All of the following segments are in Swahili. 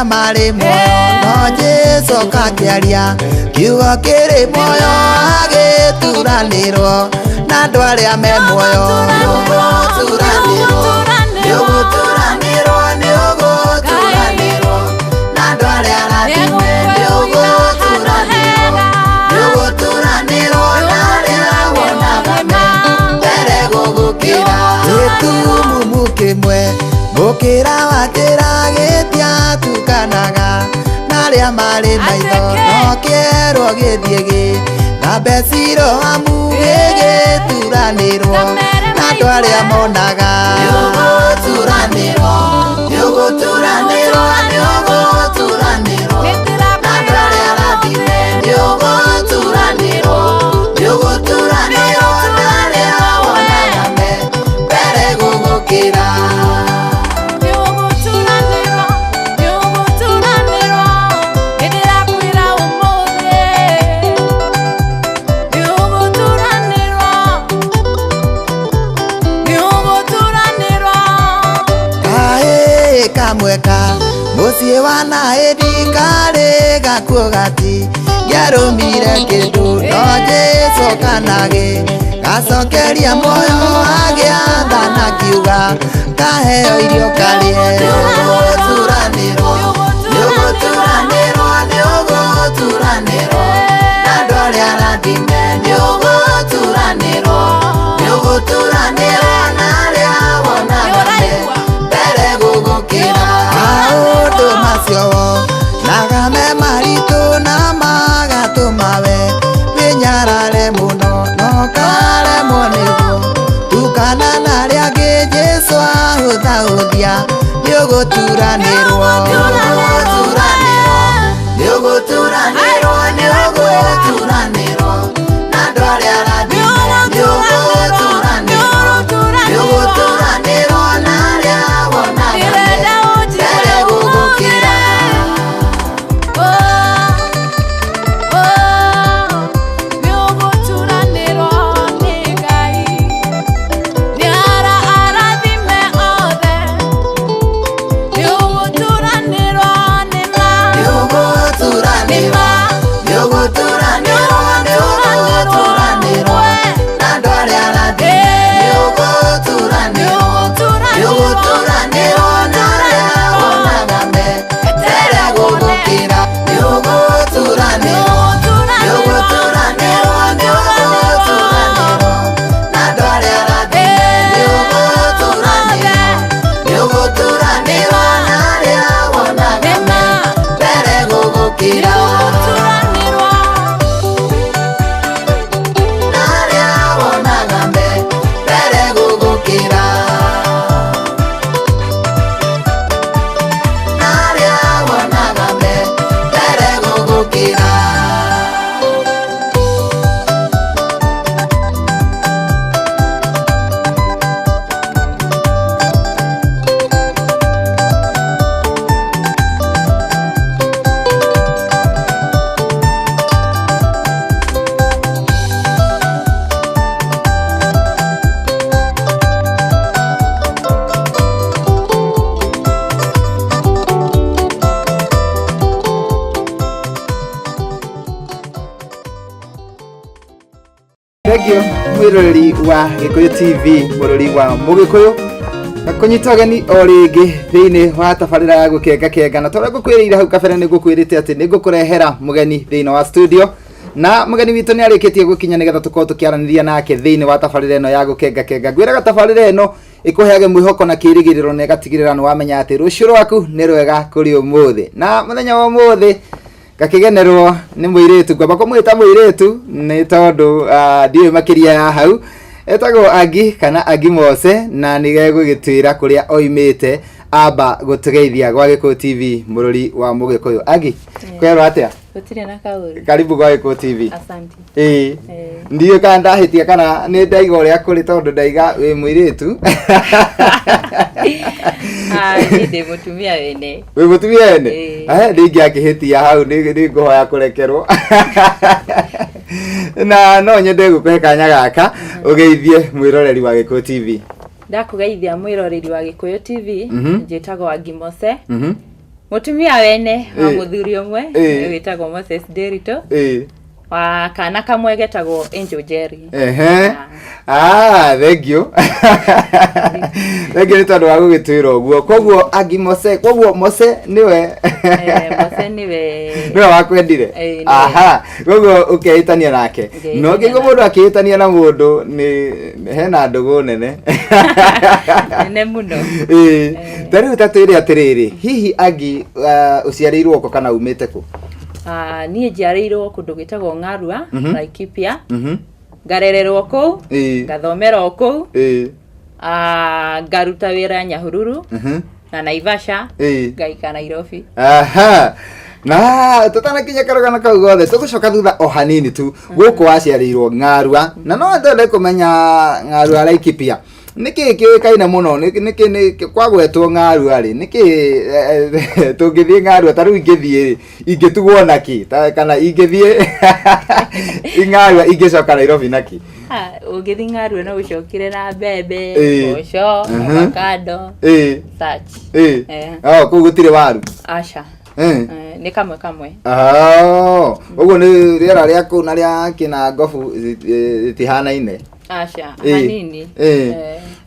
Mare moyo no Jesu kakiaria kiugo kiri moyo agituranirwo na ndwari ame moyo turanirwo turanirwo na ndwari arathime turanirwo na ria wonaga mbere gugukira gitumu kimwe gukira watira getia tukanaga naria mari maitho no kero githiegi na besiro amugege turanirwo na ndwaria monaga turanirwo turanirwo na ndwaria arathime turanirwo naria wonaga mbere gugukira mweka musie wana edikare gakugati yarumire kindu no Jesu kanage gacokeria moyo agiathana kiuga kaheo irio karie turanirwo na ndwari arathime turanirwo na ria wonaga mbere gugukira maundu macio nagame maritu na magatumawe winyarare muno no karemwo niguo tukana na riangi Jesu ahuthahuthia niuguturanirwo na ndwari arathime mwiroreri wa Gikuyu TV murori wa Mugikuyu kunyitogani origi thiini wa tabarira ya gukenga na tore gukwirira hau kabere ni gukwirite ati ni gukurehera mugeni thiini wa studio na mugeni witu ni arikitie gukinya nigetha tukorwo tukiaraniria nake thiini wa tabarira eno ya gukenga gwiraga tabarira eno ikuheage mwihoko na kirigiriro ne gatigirira no wamenya ati rucio rwaku ni rwega kuri umuthi na muthenya wa umuthi gakigenerwo ni muiretu ngomba kumwita muiretu ni tondu ndiwe makiria ya hau etagwo Agi kana Agi Mose na nigegugitwira kuria oimite aba gutugeithia gwa Gikuyu TV murori wa Mugikuyu. Agi kwero atia gutire na kauri karibu gwa Gikuyu TV. Asante. Ndiyo kana ndahitia kana ni ndaiga uria kuri tondu ndaiga wi muiretu ndi mutumia wene wi mutumia wene ndingi akihitia hau ni nguhoya kurekerwo na no nyende gukuhe kanya gaka ugeithie mwiroreri wa Gikuyu TV. Ndakugeithia mwiroreri wa Gikuyu TV njitagwo Agi Mose mutumia wene wa muthuri umwe witagwo Moses Derito wa kana kamwe getagwo Angel Jerry. Thank you. Thank you tondu wa gugitwira uguo. Koguo Agi Mose, koguo Mose niwe Mose niwe wakwendire. Koguo ukehitania nake. No ngigo mundu akihitania na mundu ni hena ndugu nene. Nene muno. Tariu tatwire atiriri. Hihi Agi uciarirwo ko kana umite ku? Niĩ njiarĩirwo kũndũ gĩtagwo Ng'arua, Laikipia. Ngarererwo kũu, ngathomera kũu. Ngaruta wĩra Nyahururu na Naivasha, ngaika Nairobi. Na tutanakinya karogana kau gothe tugucoka thutha o hanini tu guku waciarĩirwo Ng'arua na no ndende kumenya Ng'arua Laikipia niki kiwikaine muno niki kwagwetwo Ng'arua ri niki tungithie Ng'arua taru ingitugwo naki kana ingithie Ng'arua ingicoka Nairobi naki ugithi Ng'arua no ucokire na mbembe mboco avocado such kugutire waru acha ni kamwe uguo ni riera riaku na ria kina ngofu tihanaine acha hanini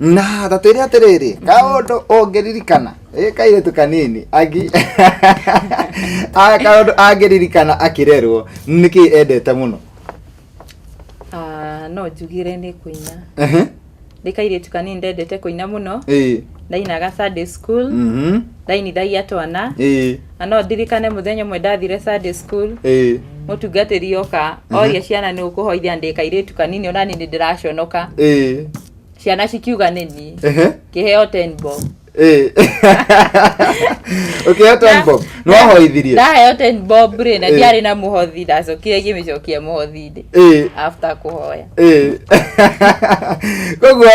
na tatwire atiriri kaundu ongeririkana kairetu kanini Agi kaundu angeririkana akirerwo niki endete muno no njugire ni kuina ni kairetu kanini ndendete kuina muno ndainaga Sunday school ndainithagia twana no ndirikane muthenya mwe ndathire Sunday school mutungatiri oka oria ciana ni ukuhoithia ndikairetu kanini ona ni ndiraconoka ciana cikiuga nini kiheo 10 bob okay 10 bob no hoithirie ndaheo 10 bob ri na ndiari na muhothi ndacokire gimicokia muhothi ndi after kuhoya koguo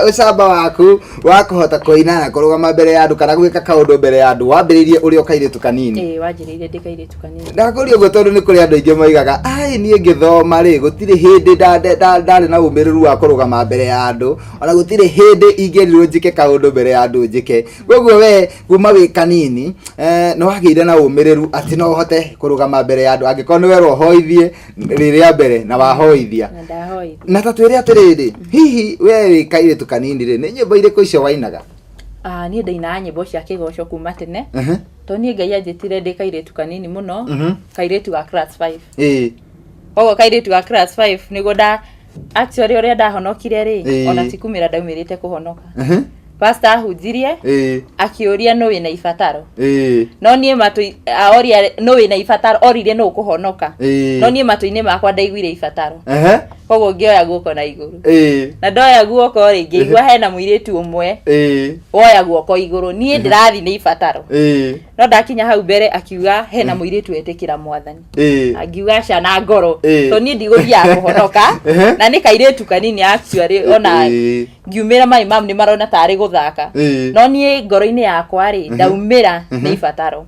ucamba waku wakuhota koina na kurugama mbere ya andu kana gwika kaundu mbere ya andu wambiririe uri okairetu kanini wanjiririe ndikairetu kanini ndakurio gwo tondu ni kuri andu aingi moigaga nie ngithoma ri gutire hindi ndari na umiriru wa kurugama mbere ya andu ona gutire hindi ingirirwo njike kaundu mbere ya andu njike koguo we kuma wi kanini no wagire na umiriru ati no hote kurugama mbere ya andu angiko ni wero hoithie riria mbere na wahoithia na tatwire atiriri hihi we kairetu kanini ri ni nyimbo iriku icio wainaga ni ndaina nyimbo cia kigoco kuma tene to ni Ngai anjitire ndi kairetu kanini muno kairetu ga class 5 ogo kairetu ga class 5 nigo da actually ore ndahonokire ri ona tikumira ndaumirite kuhonoka pastor hunjirie akiuria no wina ibataro no nie matu oria no wina ibataro orire no kuhonoka no nie matu-ini makwa ndaiguire ibataro koguo ngioya guoko na iguru na ndoya guoko ri ngĩigua hena muiritu umwe woya guoko iguru nie ndirathi ni ibataro no ndakinya hau mbere akiuga hena muiritu etikira mwathani akiuga cana ngoro to nie ndigũthia kuhonoka na ni kairetu kanini actually ona ngiumira mai mam ni marona tari guthaka no nie ngoro-ini yakwa ri ndaumira ni ibataro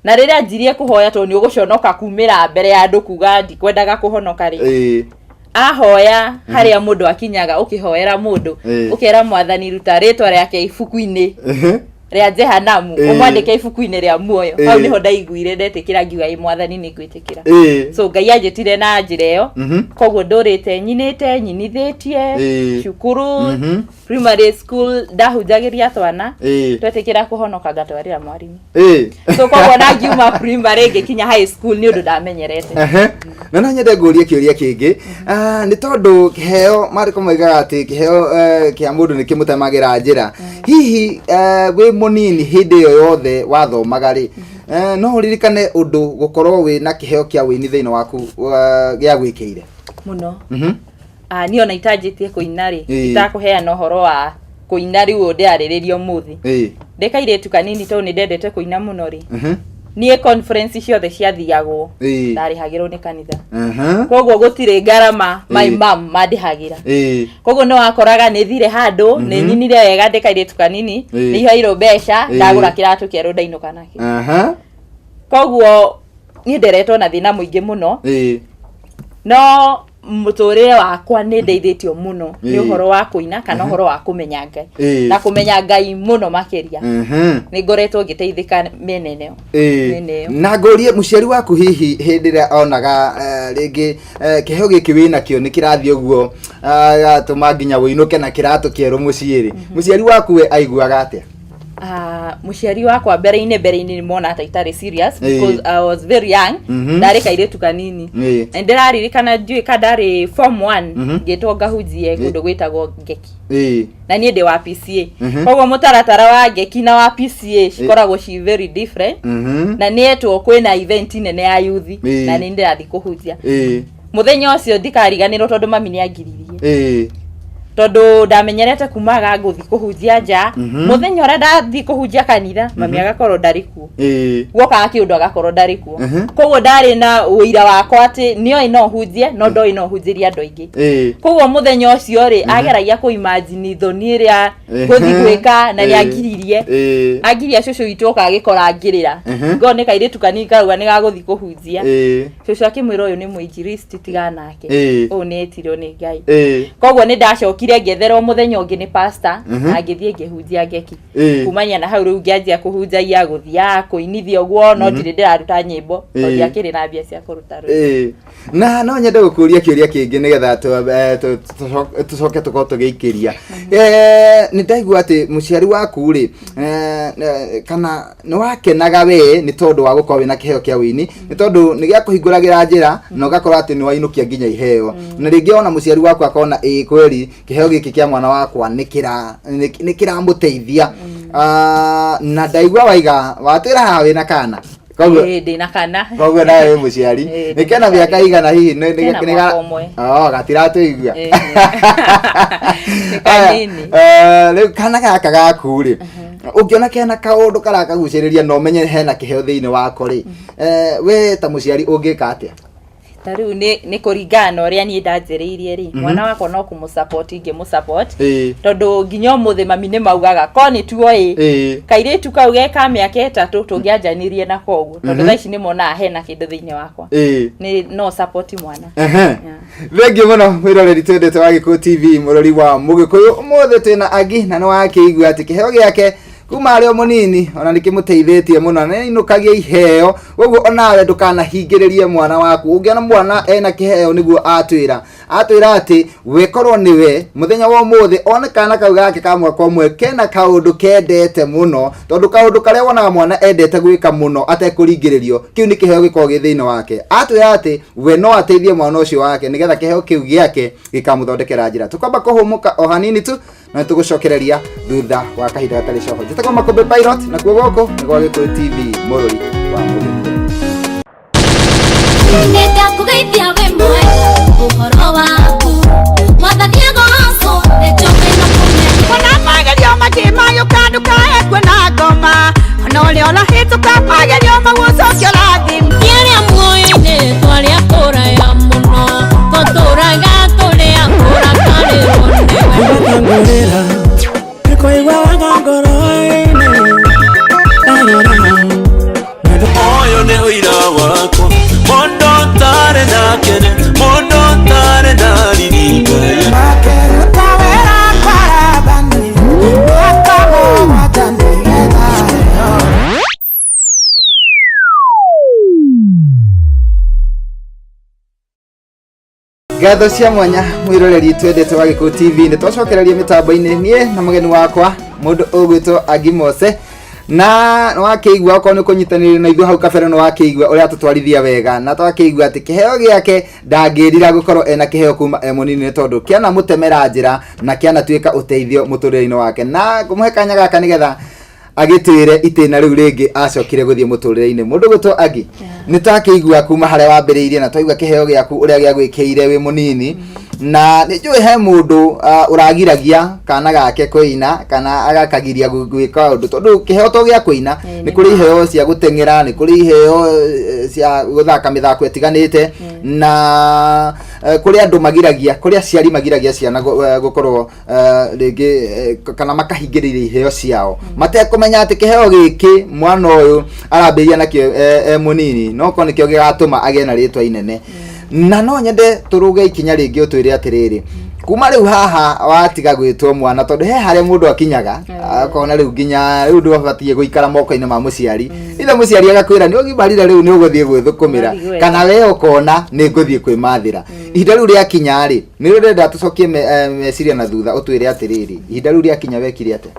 na riria njirie kuhoya to ni uguconoka kumira mbere ya andu kuga ndikwendaga kuhonoka ri ahoya haria mundu akinyaga ukihoera mundu ukera mwathani ruta ritwa riake ibuku-ini ria Jehanamu umwandike ibuku-ini ria muoyo hau niho ndaiguire ndetikira ngiuga mwathani ni ngwitikira so Ngai anjitire na njira iyo koguo ndurite nyinithitie cukuru primary school ndahunjagiria twana twetikira kuhonoka ngatwarira mwarimu so koguo na ngiuma primary ngikinya high school ni undu ndamenyerete na nyende ngurie kiuria kingi ni tondu kiheo mariko maigaga ati kiheo kia mundu ni kimutemagira njira hihi we munini hindi yo yothe wathomaga ri no uririkane undu gukorwo we na kiheo kia wini thiini waku gia gwikire muno niyo naitanjitie kuina ri itakuheana uhoro wa kuina ri u ndiariririo muthi ndikaire kanini to ni ndendete kuina muno ri nie conference ciothe ciathiagwo ndarihagirwo ni kanitha koguo gutire ngarama my mom mandihagira koguo no akoraga ni thire handu ni nyinire wega ndikaire kanini ni ihairo besha ndagura kiratu kieru ndainuka nake koguo ni nderetwo na thina muingi muno no muturire wakwa ni ndeithitio muno ni uhoro wa kuina kana uhoro wa kumenya Ngai na kumenya Ngai muno makeria ni ngoretwo ngiteithika meneneo na ngorie muciari waku hihi hindira onaga ringi kiheo giki wina kio ni kirathi uguo gatuma nginya winuke na kiratu kieru muciiri muciari waku we aiguaga atia muciari wakwa mbere-ini ni mona ata itari serious because I was very young ndari kairetu kanini and ndiraririkana njui kadari form 1 ngitwo ngahujie kundu gwitagwo Ngeki na nie ndi wa PCA koguo mutaratara wa Ngeki na wa PCA cikoragwo ci very different na nietwo kwina event nene ya youth na ni ndirathi kuhujia muthenya ucio ndikariganirwo tondu mami ni angiririe tondu ndamenyerete kumaga nguthi kuhujia nja muthenya ora ndathi kuhujia kanitha mami agakorwo ndariku woka akiundu agakorwo ndariku koguo ndari na uira wakwa ati niyo ino hujie no ndo ino hujiria andu aingi koguo muthenya ucio ri ageragia ku imagine thoni ria guthi gwika na ria angiririe angiria cucu itoka agikora ngirira ngo ni kairitu kanini kauga ni gaguthi kuhujia cucu akimwira uyu ni muinjiristi tigana nake u ni etiro ni Ngai koguo ni ndacokire ngetherwo muthenya ungi ni pastor agithie ngehujia Ngeki kumanya na hau riu ngianjia kuhunjagia guthia kuinithia uguo no ndire ndiraruta nyimbo tondu akiri na mbia cia kuruta ru na no nyende gukuria kiuria kingi nigetha tucoke tukorwo tugiikiria ni ndaigua ati muciari waku ri kana ni wakenaga we ni tondu wa gukorwo na kiheo kia wini ni tondu ni gia kuhinguragira njira no gakorwo ati ni wainukia nginya iheo na ringi ona muciari waku akona kweli kiheo giki kia mwana wakwa nikira muteithia na ndaigua waiga watira hawe na kana koguo ndina kana koguo nawe muciari nikena miaka igana hihi ni gatiratuigua kanini riu kana gaka gaku ri ungiona kena kaundu karakaguciriria no menye hena kiheo thiini wako ri we ta muciari ungika atia tariu ni kuringana uria ni ndanjiriirie ri mwana wako no kumusupport ingimusupport tondu nginya muthe mami ni maugaga ko ni tuo kairetu kau geka miaka 3 tungianjanirie na koguo tondu thaici ni mona hena kindu thiini wakwa ni no support mwana thengi muno mwiroreri twendete wa Gikuyu TV murori wa Mugikuyu umuthe twina agi na ni wakiigua ati kiheo giake kuma ario munini ona nikimuteithitie muno na inukagia iheo uguo onawe ndukanahingiririe mwana waku ungiona mwana ena kiheo niguo atwira ati wekorwo niwe muthenya wa muthi onekana kau gake ka mwaka umwe kena kaundu kendete muno tondu kaundu karia wonaga mwana endete gwika muno atekuringiririo kiu ni kiheo gikorwo gi thiini wake atwira ati we no ateithie mwana ucio wake nigetha kiheo kiu giake gikamuthondekera njira tukwamba kuhumuka o hanini tu na tugucokereria thutha wa kahinda gatari coho njitagwo Makombe Pilot na kuo goko ni gwa Gikuyu TV murori wa Mugikuyu nenda kugeithia we mwe uhoro waku mwathania goco echoke na kumenya wana magerio makimayo kandu kae kwena ngoma ona ule ona hituka magerio magucokio rathim yeria muoyo-ini twaria kuraya muno toturaga turia kurakari ngorera ikoigwa wagangoro-ini moyo ni uira wakwa mondo tare na kene mondo tare na ririka Makero tawera kwa rabani Wakamo watandegeza Ngatho cia mwanya mwiroreri twendete wa Gĩkũyũ TV nĩ twacokereria mĩtambo-inĩ nie na mũgeni wakwa mũndũ ũgwĩtwo Agimose na wakĩigua okorwo nĩ kũnyitanĩra na ithuĩ hau kabere no wakĩigua ũrĩa tũtwarithia wega na twakĩigua atĩ kĩheo gĩake ndangĩrira gũkorwo ena kĩheo kuma mũnini tondũ kĩana mũtemera njĩra na kĩana tuĩka ũteithio mũtũrĩre-inĩ wake na kũmũhe kanya gaka nĩgetha agĩtwĩre itĩna rĩu rĩngĩ acokire gũthiĩ mũtũrĩre-inĩ mũndũ gwĩtwo Agi nĩ twakĩigua kuma harĩa wambĩrĩirie na twaigua kĩheo gĩaku ũrĩa gĩagwĩkĩire wĩ mũnini na nĩ njũĩ he mũndũ ũragiragia kana gake kũina kana agakagiria gwĩka ũndũ tondũ kĩheo to gĩa kũina nĩ kũrĩ iheo cia gũteng'era nĩ kũrĩ iheo cia gũthaka mĩthako ĩtiganĩte na kũrĩ andũ magiragia kũrĩ aciari magiragia ciana gũkorwo rĩngĩ kana makahingĩrĩria iheo ciao matekũmenya atĩ kĩheo gĩkĩ mwana ũyũ arambĩrĩria nakĩo mũnini no ko nĩkĩo gĩgatũma agĩe na rĩtwa inene na no nyende tũrũge ikinya rĩngĩ ũtwĩre atĩrĩrĩ kuma rĩu haha watiga gwĩtwo mwana tondũ he harĩa mũndũ akinyaga akona rĩu nginya rĩu ndũbatiĩ gũikara moko-inĩ ma mũciari ithe mũciari agakwĩra nĩ ũgimarire rĩu nĩ ũgũthiĩ gwĩthũkũmĩra kana we ũkona nĩ ngũthiĩ kwĩmathĩra ihinda rĩu rĩakinya rĩ nĩ rĩrenda tũcokie meciria na thutha ũtwĩre atĩrĩrĩ ihinda rĩu rĩakinya wekire atĩa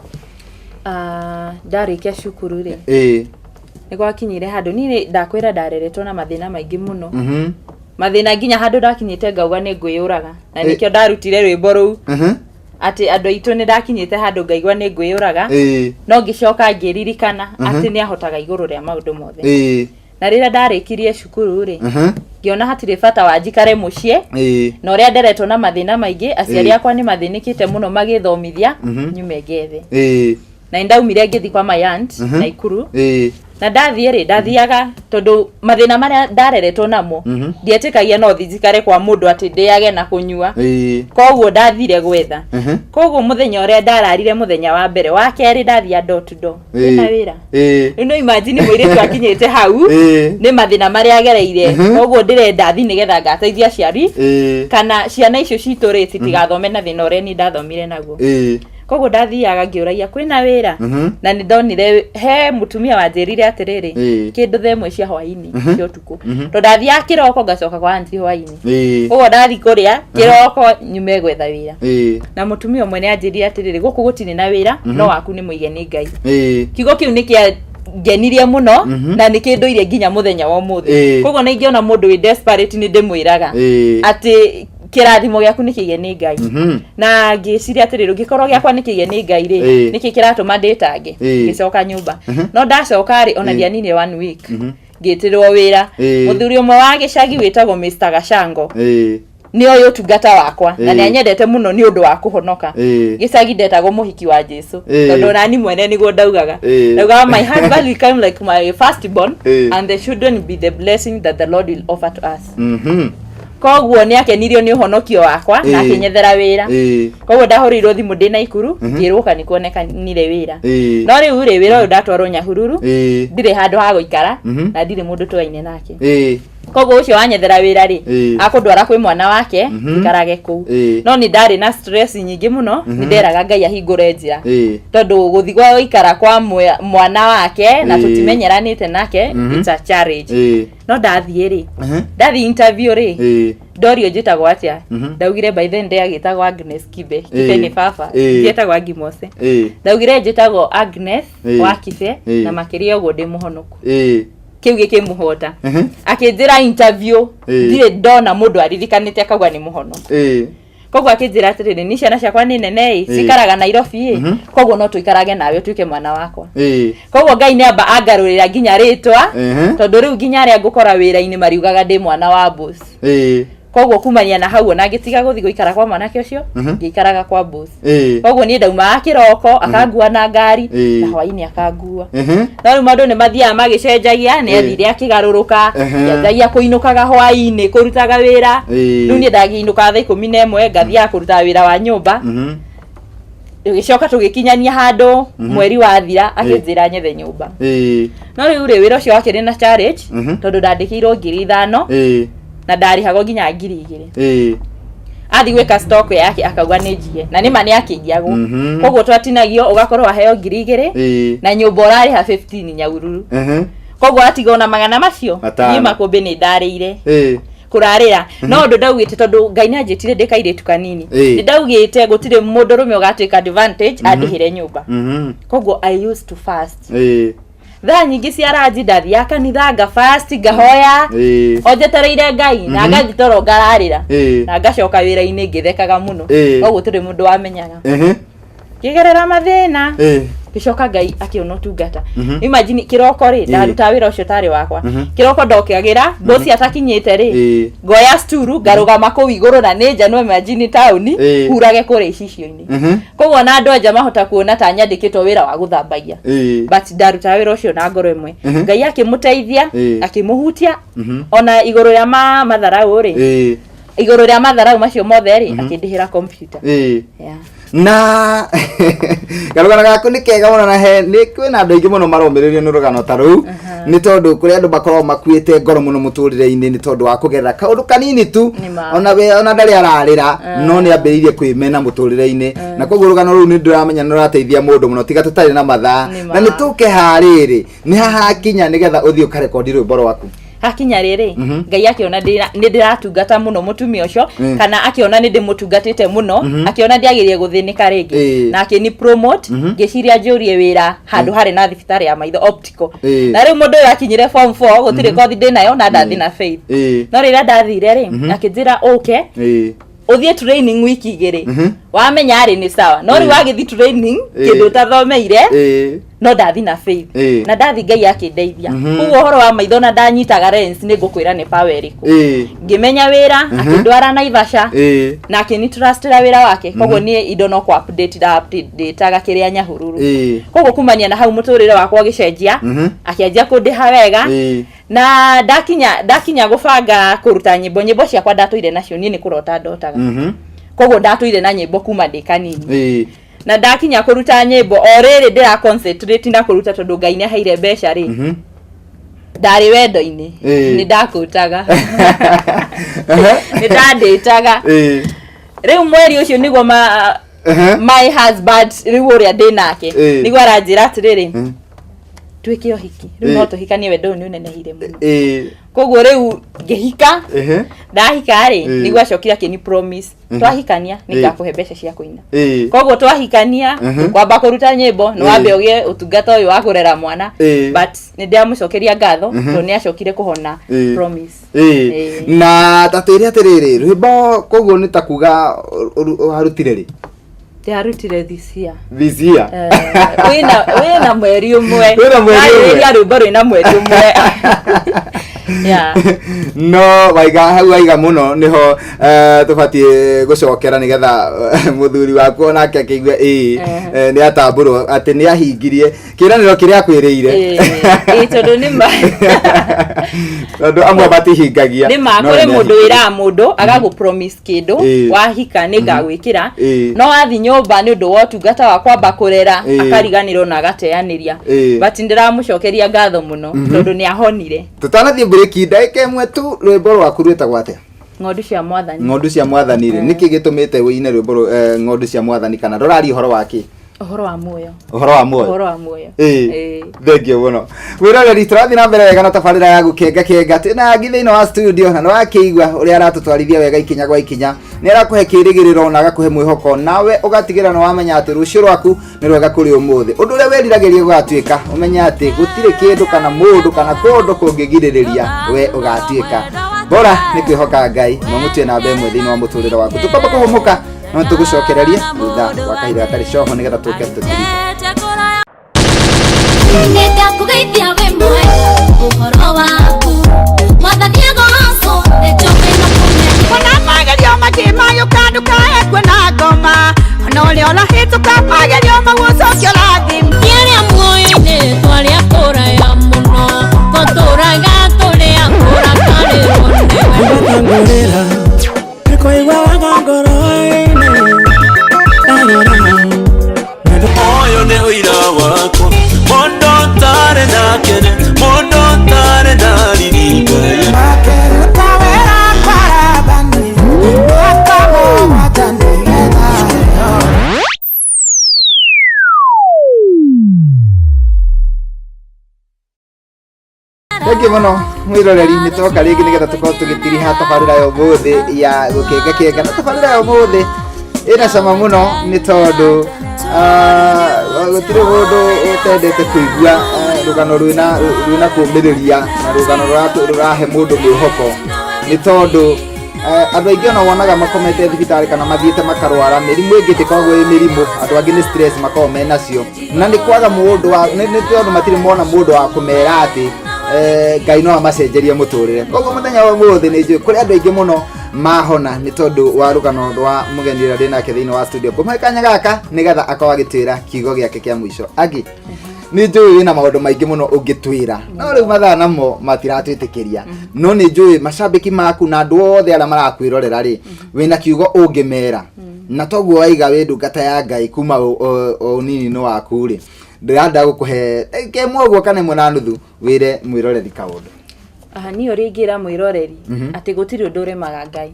ndarĩkia cukuru rĩ nĩ gwakinyire handũ niĩ ndakwĩra ndareretwo na mathĩna maingĩ mũno mathĩna nginya handũ ndakinyĩte ngauga nĩ ngwĩyũraga na nĩkĩo ndarutire rwĩmbo rũu atĩ andũ aitũ nĩ ndakinyĩte handũ ngaigua nĩ ngwĩyũraga no ngĩcoka ngĩririkana atĩ nĩ ahotaga igũrũ rĩa maũndũ mothe na rĩrĩa ndarĩkirie cukuru rĩ ngĩona hatirĩ bata wa njikare mũciĩ na ũrĩa nderetwo na mathĩna maingĩ aciari akwa nĩ mathĩnĩkĩte mũno magĩthomithia nyume ngethe na ndaumire ngĩthi kwa my aunt na Ikuru na ndathiĩ rĩ ndathiaga tondũ mathĩna marĩa ndareretwo namo ndietĩkagia no thijikare kwa mũndũ atĩ ndĩage na kũnyua koguo ndathire gwetha koguo mũthenya ũrĩa ndararire mũthenya wa mbere wa kerĩ ndathia door to door ĩna wĩra no imagine mũirĩtu akinyĩte hau nĩ mathĩna marĩa agereire koguo ndĩrenda thi nĩgetha ngateithia aciari kana ciana icio citũ rĩ citigathome na thĩna ũrĩa ni ndathomire naguo koguo ndathiaga ngĩũragia kwĩna wĩra na nĩ ndonire he mũtumia wanjĩrire atĩrĩrĩ kĩndũ themwe cia hwainĩ cia ũtukũ tondũ ndathiaga kĩroko ngacoka kwa aunti hwainĩ koguo ndathi kũrĩa kĩroko nyume gwetha wĩra na mũtumia ũmwe nĩ anjĩrire atĩrĩrĩ gũkũ gũtirĩ na wĩra no waku nĩ mũigeni Ngai kiugo kĩu nĩ kĩa ngenirie mũno na nĩ kĩndũire nginya mũthenya wa ũmũthĩ koguo na ingĩona mũndũ wĩ desperate nĩ ndĩmwĩraga atĩ kĩrathimo gĩaku nĩ kĩgeni Ngai na ngĩciria atĩrĩrĩ ngĩkorwo gĩakwa nĩ kĩgeni Ngai rĩ nĩkĩ kĩratũma ndĩtange ngĩcoka nyũmba no ndacoka rĩ ona ndianine 1 week ngĩtĩrwo wĩra mũthuri ũmwe wa gĩcagi wĩtagwo Mr. Gashango nĩ ũyũ tungata wakwa na nĩ anyendete mũno nĩ ũndũ wa kũhonoka gĩcagi ndetagwo mũhiki wa Jesu tondũ nani mwene nĩguo ndaugaga my husband will come like my firstborn and the children be the blessing that the Lord will offer to us koguo nĩ akenirio nĩ ũhonokio wakwa na akĩnyethera wĩra koguo ndahũrĩirwo thimũ ndĩ na Ikuru ngĩrwo kana nĩkuonekanire wĩra no rĩu rĩ wĩra ũyũ ndatwarwo Nyahururu ndirĩ handũ ha gũikara na ndirĩ mũndũ tũaine nake koguo ũcio wanyethera wĩra rĩ akũndwara kwĩ mwana wake ikarage kũu no nĩ ndarĩ na stress nyingĩ mũno nĩ nderaga Ngai ahingũre njĩra tondũ gũthi gũikara kwa mwana wake na tũtimenyeranĩte nake it's a challenge no ndathiĩ rĩ ndathi interview rĩ ndorio njĩtagwo atĩa ndaugire by then day agĩtagwo Agnes Kibe nĩ baba njĩtagwo Agimose ndaugire njĩtagwo Agnes wa Kibe na makĩria ũguo ndĩ mũhonoku kiu gĩkĩmũhota akĩnjĩra interview ndirĩ ndona mũndũ aririkanĩte akauga nĩ mũhono koguo akĩnjĩra atĩrĩrĩ ni ciana ciakwa nĩ nene cikaraga Nairobi koguo no tũikarage nawe ũtuĩke mwana wakwa koguo Ngai nĩ amba angarũrĩra nginya rĩtwa tondũ rĩu nginya arĩa ngũkora wĩra-inĩ mariugaga ndĩ mwana wa boss koguo kumania na hau ona ngĩtiga gũthi gũikara kwa mwanake ũcio ngĩikaraga kwa boss koguo niĩ ndaumaga kĩroko akangua na ngari na hwainĩ akangua no rĩu maũndũ nĩ mathiaga magĩcenjagia nĩ athire akĩgarũrũka njanjagia kũinũkaga hwainĩ kũrutaga wĩra rĩu niĩ ndakĩinũka thaa 11 ngathiaga kũruta wĩra wa nyũmba gĩcoka tũgĩkinyania handũ mweri wathira akĩnjĩra nyethe nyũmba no rĩu rĩ wĩra ũcio wakĩrĩ na challenge tondũ ndandĩkĩirwo 5,000 na ndarĩhagwo nginya 2,000 athi gwĩka stock yake akauga nĩ njie na nĩma nĩ akĩngiagwo koguo twatinagio ũgakorwo aheo 2,000 na nyũmba ũrarĩha 15 Nyahururu koguo atigona magana macio niĩ makũmbĩ nĩ ndarĩire kurarira no ndo ndaugite tondu Ngai nyanjitire ndikairitu kanini ndaugite gutire mundu rume ugatwika advantage andihire nyumba koguo I used to fast tha nyingi cia ranji ndathia kanitha nga fast ngahoya onjetereire Ngai na ngathitoro ngararira na ngacoka wira-ini ngithekaga muno koguo turi mundu wamenyaga kigerera mathina gicoka Ngai akiona tungata imagine kiroko ri ndaruta wira ucio tari wakwa kiroko ndokiagira bosi atakinyite ri ngoya sturu garugama ku iguru na ninja no imagine town hurage kuri icio-ini koguo na andu nja mahota kuona ta nyandikitwo wira wa guthambagia but ndaruta wira ucio na ngoro imwe Ngai akimuteithia akimuhutia ona iguru ya matharau ri iguru ya matharau macio mothe ri akindihira computer na garugana gaku ni kega muno na he ni kwina andu aingi muno maromiririo ni rugano ta ru ni tondu kuri andu bakorwo makuite ngoro muno muturire-ini ni tondu wa kugerera kaundu kanini tu ona ndari ararira no ni ambiririe kwimena muturire-ini na koguo rugano ru ni ndiramenya no rateithia mundu muno tiga tutari na mathaa na ni tuke hariri ni haha kinya nigetha uthio ka record rwimbo rwaku hakinya riri Ngai akiona ni ndiratungata muno mutumia ucio kana akiona ni ndimutungatite muno akiona ndiagirie guthinika ringi na akini promote ngiciria njurie wira handu hari na thibitari ya maitho optical na riu mundu akinyire form 4 gutire kothi ndinayo na ndathi na faith no rira ndathire ri akinjira okay uthie training wiki igiri wamenya ari ni sawa no ri wagithi training kindu tathomeire no ndathi na faith na ndathi Ngai akindeithia kuo horo wa maitho na ndanyitaga lens ni ngukwira ni power iriku ngimenya wira akindwara Naivasha na akini trustira wira wake koguo ni indo no ku update taga kiria Nyahururu koguo kumania na hau muturire wakwa gicenjia akianjia kundiha wega na ndakinya gubanga kuruta nyimbo ciakwa ndatuire nacio ni kurota ndotaga koguo ndatuire na nyimbo kuma ndikanini na ndakinya kuruta nyimbo oriri ndira concentrate na kuruta tondu Ngai ni haire mbeca ri ndari wendo-ini ni ndakutaga ni ndanditaga riu mweri ucio niguo my husband riu uria ndinake niguo aranjira atiriri twike ohiki riu no tuhikanie wendo ni unenehire muno koguo riu ngihika ndahika ri niguo acokira kini promise twahikania ningakuhe mbeca cia kuina koguo twahikania kwamba kuruta nyimbo no wambe ugie utungata uyu wa kurera mwana but ni ndiamucokeria ngatho to ni acokire kuhona promise na tatiri atiriri rwimbo koguo ni takuga harutire ri Tiarutire this year wina mweri umwe ya rwimbo rwina mweri umwe no waiga muno niho tubatie gucokera nigetha muthuri waku onake akigwe ni atamburo ati ni ahingirie kiraniro kiria akwiriire tondu ni ma tondu amwe batihingagia ni ma kuri mundu wira mundu agagu promise kindu wahika ni ngagwikira no athi nyumba ni undu wotungata wa kwamba kurera akariganirwo na agateaniria but ndiramucokeria ngatho muno tondu ni ahonire tutanathie break ndaike imwe tu rwimbo rwaku rwetagwo atia ng'ondu cia mwathani ri niki gitumite wine rwimbo ng'ondu cia mwathani kana rorari uhoro waki uhoro wa muoyo thengio muno wiroreri turathi na mbere wega na tabarira ya gukenga tena ngithiino wa studio na wakiigwa uria aratutwarithia wega ikinya gwa ikinya ni arakuhe kirigiriro na agakuhe mwihoko nawe ugatigira no wamenya ati rucio rwaku ni rwega kuri umuthi undu uria weriragiriria gugatuika umenya ati gutire kindu kana mundu kana kundu kungigiriria we ugatuika bora ni kwihoka Ngai no mutie na mbere thiini wa muturire waku tukamba kuhumuka no tugucokereria thutha wa kahinda gatari coho nigetha tuke tutirike nenda kugeithia we mwe uhoro waku mwathania goco echoke na kumenya Ona magerio makimayo kanduka ekwe na ngoma ona ule ola hituka magerio magucokio rathim Tiare muoyo-ini twaria kuraya muno goturaga turia kurakari Ngorera Nikoigwa waga ngoro-ini Moyo ni uira wakwa Mondo tare nake Thank you muno mwiroreri ni toka rigi nigetha tukorwo tugitiriha tabarira yo muthi ya gukenga na tabarira yo muthi ina sama muno ni tondu gutire mundu utendete kuigua rugano rwina kumiriria na rugano rurahe mundu mwihoko ni tondu andu aingi ona wonaga makomete thibitari kana mathiete makarwara mirimu ingi tikoragwo i mirimu andu angi ni stress makoragwo menacio na ni kwaga mundu wa ni tondu matire mona mundu wa kumera ati Ngai no amacenjerie muturire koguo muthenya wa muthi ni njui kuri andu aingi muno mahona ni tondu wa rugano rwa mugeni ria ndinake thiini wa studio kumhe kanya gaka nigetha akorwo agitwira kiugo giake kia mwisho agi ni njui wina maundu maingi muno ungitwira no riu mathaa namo matiratwitikiria no ni njui mashabiki maku na andu othe aria marakwirorera ri wina kiugo ungimera na toguo waiga wi ndungata ya Ngai kuma unini no waku ri ndiranda gukuhe kemwoguo kana mwe na nuthu wire mwiroreri kaundu ni uri ngira mwiroreri ati gutiri undu uremaga Ngai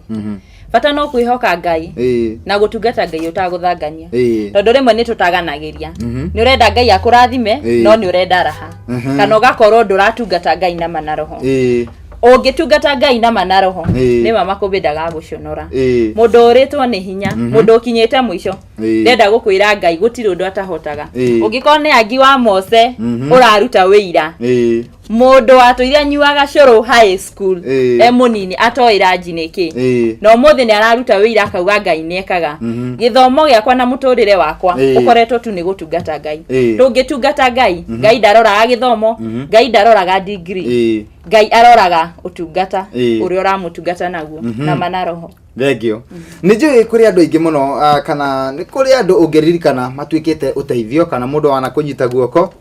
bata no kwihoka Ngai na gutungata Ngai utaguthangania tondu rimwe ni tutaganagiria ni urenda Ngai akurathime no ni urenda raha kana ugakorwo nduratungata Ngai na manaroho ungitungata Ngai na manaroho ni mama kubendaga guconora mundu uritwo ni hinya mundu ukinyete mwisho ndenda gukwira Ngai gutiri undu atahotaga ungikorwo ni angi wa Mose uraruta wira mundu atuire nyuaga curu high school munini atoira njiniki no muthi ni araruta wira akauga Ngai nekaga githomo giakwa na muturire wakwa ukoretwo tu ni gutungata Ngai tungitungata Ngai Ngai ndaroraga githomo Ngai ndaroraga degree Ngai aroraga utungata uria uramutungata naguo na manaroho thengio ni njui kuri andu aingi muno kana ni kuri andu ungiririkana matwikite uteithio kana mundu wana kunyita guoko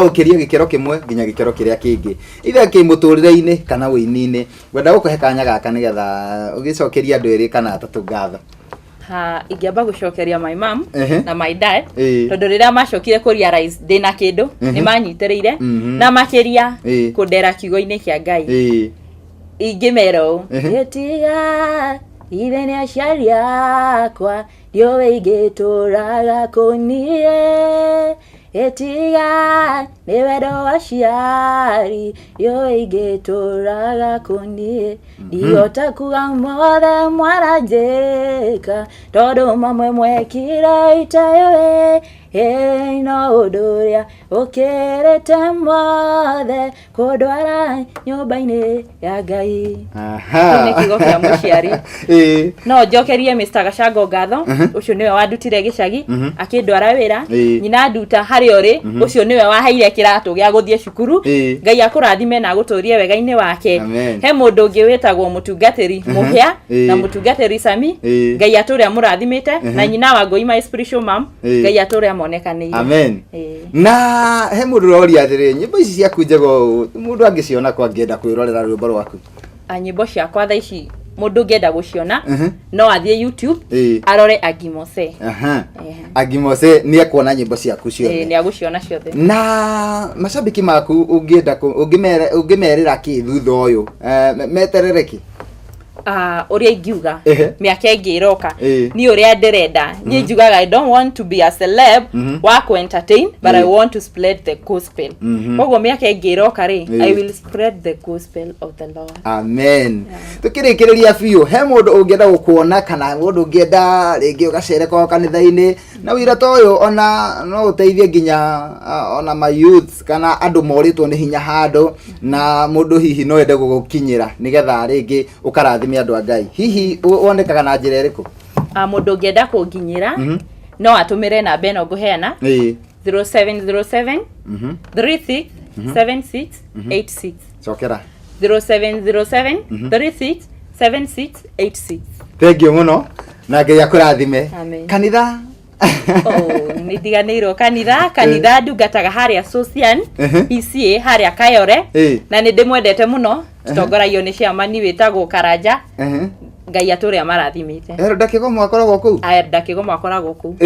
ukiria gikero kimwe nginya gikero kiria kingi ithe ki muturire-ini kana wini-ini wenda gukuhe kanya gaka nigetha ugicokeria andu eri kana atatu ngatho ingiamba gucokeria my mom na my dad tondu riria macokire ku realize ndina kindu ni manyitiriire na makiria kundera kiugo-ini kia Ngai ingimero etiga ile ni aciari akwa ndiwe ingituraga kunie etiga ni wendo wa aciari ndiwe ingituraga kunie ndiota kuga mothe mwaranjika tondu mamwe mwekire itayo no unduria ukirite mothe kundwara nyumba-ini ya Ngai ni kiugo kia muciari no njokerie Mr. Gacango ngatho ucio niwe wandutire gicagi akindwara wira nyina nduta hari uri ucio niwe waheire kiratu gia guthie cukuru Ngai akurathime na guturie wega-ini wake he mundu ungi witagwo mutungatiri muhia na mutungatiri Sami Ngai aturia murathimite na nyina wa Ngui my spiritual mom Ngai aturia monekaniire amen na he mundu roria athiri nyimbo ici ciaku njego mundu angiciona kwa ngienda kwirorera rwimbo rwaku nyimbo ciakwa thaa ici mundu ngienda guciona no athie YouTube arore Agimose Agimose ni akuona nyimbo ciaku ciothe ni aguciona ciothe na mashabiki maku ungienda ungimerera ki thutha uyu meterereki uria ingiuga miaka ingi iroka ni uria ndirenda ni njugaga I don't want to be a celeb wa ku entertain but I want to spread the gospel koguo miaka ingi iroka ri I will spread the gospel of the Lord amen tukirikiria biu he mundu ungienda gukuona kana mundu ungienda ringi ugacere kwa kanitha-ini na wira to uyu ona no uteithie nginya ona my youth kana andu moritwo ni hinya handu na mundu hihi no ende gugukinyira nigetha ringi ukarathime andu a Ngai hihi wonekaga na njira iriku mundu ngienda kunginyira no atumire na beno nguheana 0707 36 76 86 cokera 0707 36 76 86 thank you muno na Ngai akurathime kanitha nitiganirwo kanitha ndungataga haria Social ECA haria Kayore na ni ndimwendete muno tongoragio ni ciamani witagwo Karanja Ngai aturia marathimite ndakigo mwakoragwo kuu ndakigo mwakoragwo kuu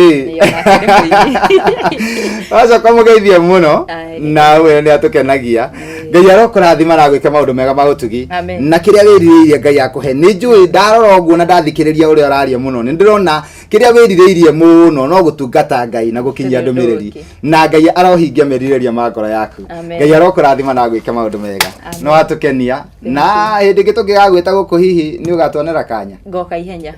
aca kamugeithie muno na we ni atukenagia Ngai arokurathima na gwika maundu mega magutugi na kiria wiririire Ngai akuhe ni njui ndarora uguo na ndathikiriria uria araria muno ni ndirona kiria wiririirie muno no gutungata Ngai na gukinyia ndumiriri na Ngai arohingia meririria ma ngoro yaku Ngai arokurathima na gwika maundu mega no atukenia na hindi gitungigagwita guku hihi ni ugatwonera kanya ngoka ihenya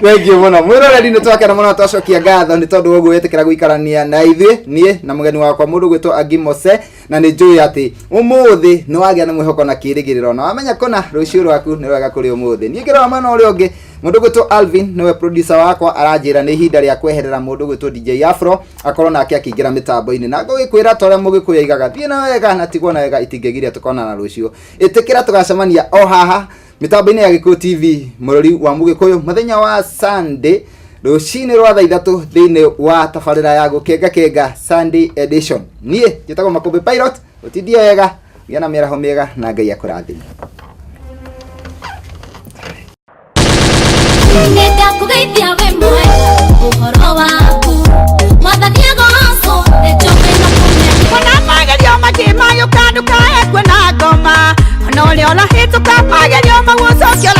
wengi muno mwiroreri ni twakena muno twacokia ngatho ni tondu uguo wetikira guikarania na ithuĩ nie na mugeni wakwa mundu gwitwo Agimose na ni njui ati umuthi ni wagia na mwihoko na kirigiriro na wamenya kona rucio rwaku ni wega kuri umuthi nie ngirwa mwana uri ungi mundu gwitwo Alvin niwe producer wakwa aranjira ni ihinda ria kweherera mundu gwitwo DJ Afro akorwo nake akiingira mitambo-ini na ngugikwira tore mugikuya igaga thie na wega na tigwo na wega itingegiria tukona na rucio itikira tugacemania o haha mitambo-ini ya Gikuyu TV murori wa Mugikuyu muthenya wa Sunday rucini rwa thaa 3 thiini wa tabarira ya gukenga Sunday edition nie njitagwo Makumbi Pilot utithie wega gĩa na mĩaraho mĩega na Ngai akũrathime. Nenda kugeithia we mwe uhoro waku mwathani agoco nĩnjũĩ na kũmenya Ona magerio makĩmayũka ndukae kwĩna ngoma ona ũrĩa ũrahĩtũka magerio magucokio